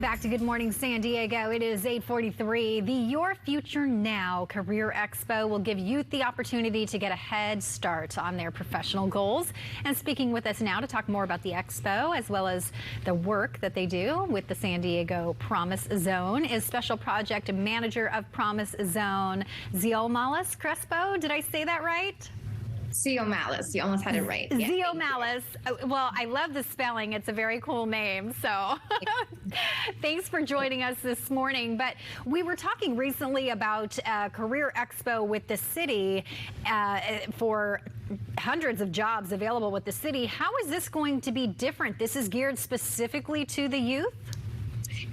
Back to Good Morning San Diego. It is 8:43. The Your Future Now Career Expo will give youth the opportunity to get a head start on their professional goals. And speaking with us now to talk more about the expo as well as the work that they do with the San Diego Promise Zone is Special Project Manager of Promise Zone, Ziomalis Crespo. Did I say that right? Ziomalis, you almost had it right. Yeah, Ziomalis. Well, I love the spelling. It's a very cool name. So thanks for joining us this morning. But we were talking recently about Career Expo with the city for hundreds of jobs available with the city. How is this going to be different? This is geared specifically to the youth?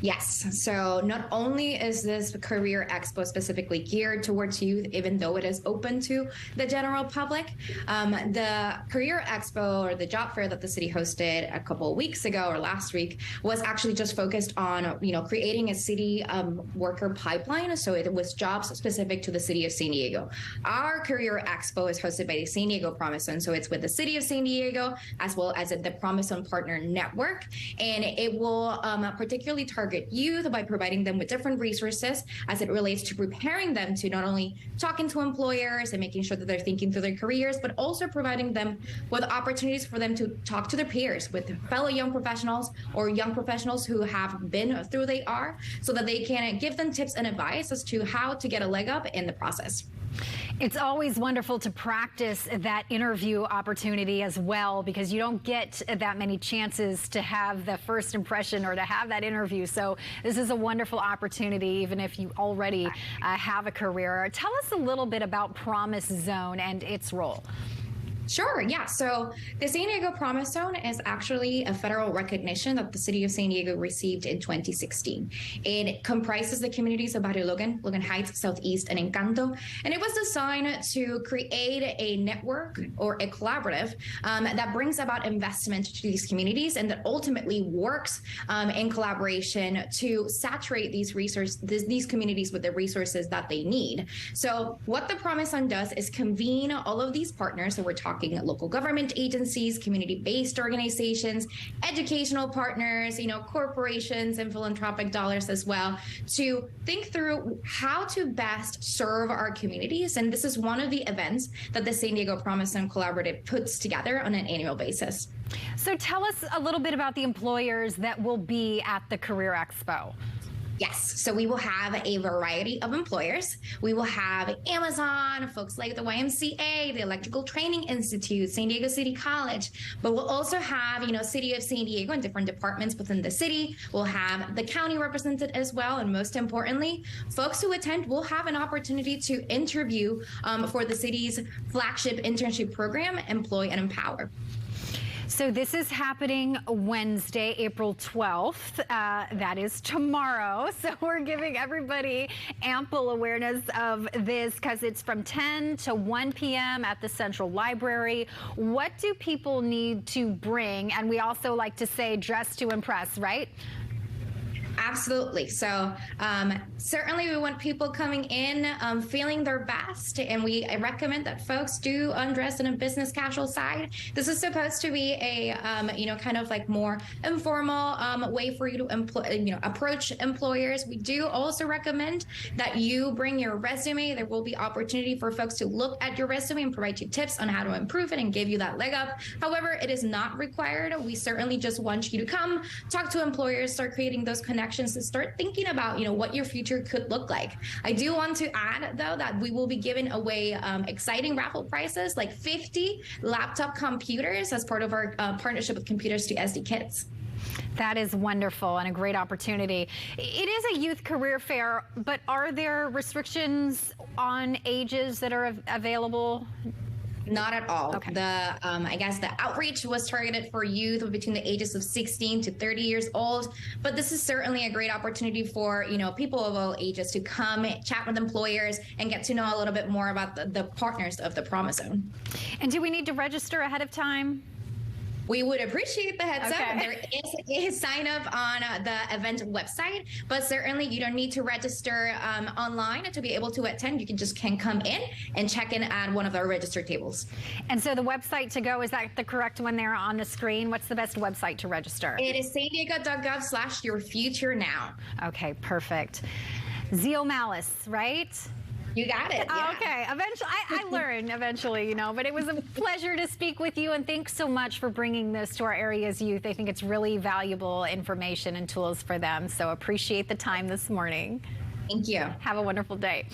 Yes. So not only is this Career Expo specifically geared towards youth, even though it is open to the general public, the Career Expo or the job fair that the city hosted a couple of weeks ago or last week was actually just focused on, creating a city worker pipeline. So it was jobs specific to the city of San Diego. Our Career Expo is hosted by the San Diego Promise Zone. So it's with the city of San Diego as well as the Promise Zone Partner Network. And it will particularly target youth by providing them with different resources as it relates to preparing them to not only talking to employers and making sure that they're thinking through their careers, but also providing them with opportunities for them to talk to their peers, with fellow young professionals or young professionals who have been through they are, so that they can give them tips and advice as to how to get a leg up in the process. It's always wonderful to practice that interview opportunity as well, because you don't get that many chances to have the first impression or to have that interview. So this is a wonderful opportunity, even if you already have a career. Tell us a little bit about Promise Zone and its role. Sure, yeah. So the San Diego Promise Zone is actually a federal recognition that the city of San Diego received in 2016. It comprises the communities of Barrio Logan, Logan Heights, Southeast, and Encanto. And it was designed to create a network or a collaborative that brings about investment to these communities and that ultimately works in collaboration to saturate these communities with the resources that they need. So what the Promise Zone does is convene all of these partners that we're talking local government agencies, community-based organizations, educational partners, corporations and philanthropic dollars as well, to think through how to best serve our communities. And this is one of the events that the San Diego Promise Zone Collaborative puts together on an annual basis. So tell us a little bit about the employers that will be at the Career Expo. Yes, so we will have a variety of employers. We will have Amazon, folks like the YMCA, the Electrical Training Institute, San Diego City College, but we'll also have, City of San Diego and different departments within the city. We'll have the county represented as well. And most importantly, folks who attend will have an opportunity to interview for the city's flagship internship program, Employ and Empower. So this is happening Wednesday, April 12th. That is tomorrow. So we're giving everybody ample awareness of this because it's from 10 to 1 p.m. at the Central Library. What do people need to bring? And we also like to say dress to impress, right? Absolutely. So certainly we want people coming in feeling their best, and I recommend that folks do undress in a business casual side. This is supposed to be a kind of like more informal way for you to approach employers. We do also recommend that you bring your resume. There will be opportunity for folks to look at your resume and provide you tips on how to improve it and give you that leg up. However, it is not required. We certainly just want you to come talk to employers, start creating those connections, and start thinking about what your future could look like. I do want to add though that we will be giving away exciting raffle prizes like 50 laptop computers as part of our partnership with Computers to SD Kids. That is wonderful and a great opportunity. It is a youth career fair, but are there restrictions on ages that are available? Not at all. Okay. I guess the outreach was targeted for youth between the ages of 16 to 30 years old, but this is certainly a great opportunity for people of all ages to come chat with employers and get to know a little bit more about the partners of the Promise Zone. And do we need to register ahead of time? We would appreciate the heads Okay. up. There is a sign up on the event website, but certainly you don't need to register online to be able to attend. You can come in and check in at one of our registered tables. And so the website to go, is that the correct one there on the screen? What's the best website to register? It is sandiego.gov/yourfuturenow. Okay, perfect. Zio Malice, right? You got it. Yeah. Okay, eventually, I learn eventually, but it was a pleasure to speak with you, and thanks so much for bringing this to our area's youth. I think it's really valuable information and tools for them, so appreciate the time this morning. Thank you. Have a wonderful day.